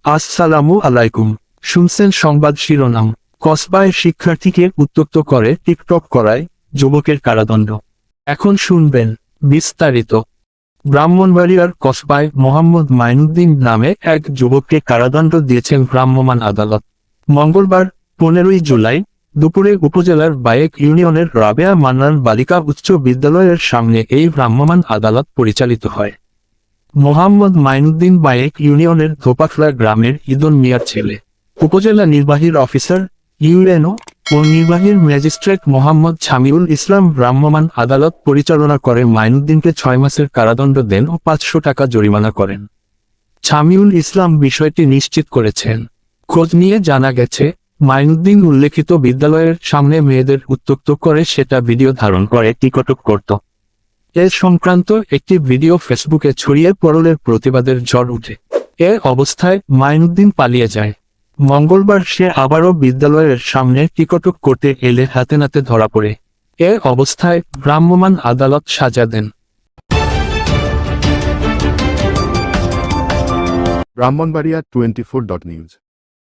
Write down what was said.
আসসালামু আলাইকুম। শুনছেন সংবাদ শিরোনাম। কসবায় শিক্ষার্থীকে উত্ত্যক্ত করে টিকটক করায় যুবকের কারাদণ্ড। এখন শুনবেন বিস্তারিত। ব্রাহ্মণবাড়িয়ার কসবায় মোহাম্মদ মাইনুদ্দিন নামে এক যুবককে কারাদণ্ড দিয়েছেন ভ্রাম্যমাণ আদালত। মঙ্গলবার 15 জুলাই দুপুরে উপজেলার বায়েক ইউনিয়নের রাবেয়া মান্নান বালিকা উচ্চ বিদ্যালয়ের সামনে এই ভ্রাম্যমাণ আদালত পরিচালিত হয়। মোহাম্মদ মাইনুদ্দিন বায়েক ইউনিয়নের ধোপাখলা গ্রামের ইদন মিয়ার ছেলে। উপজেলা নির্বাহীর অফিসার ইউএনও ও নির্বাহীর ম্যাজিস্ট্রেট মোহাম্মদ ছামিউল ইসলাম ভ্রাম্যমাণ আদালত পরিচালনা করে মাইনুদ্দিনকে 6 মাসের কারাদণ্ড দেন ও 500 টাকা জরিমানা করেন। ছামিউল ইসলাম বিষয়টি নিশ্চিত করেছেন। খোঁজ নিয়ে জানা গেছে, মাইনুদ্দিন উল্লেখিত বিদ্যালয়ের সামনে মেয়েদের উত্ত্যক্ত করে সেটা ভিডিও ধারণ করে টিকটক করত। এ সংক্রান্ত একটি ভিডিও ফেসবুকে ছড়িয়ে পড়লে প্রতিবাদের ঝড় উঠে। এ অবস্থায় মাইনুদ্দিন পালিয়ে যায়। মঙ্গলবার সে আবারও বিদ্যালয়ের সামনে টিকটক করতে এলে হাতে নাতে ধরা পড়ে। এ অবস্থায় ভ্রাম্যমাণ আদালত সাজা দেন। ব্রাহ্মণবাড়িয়া 24.নিউজ।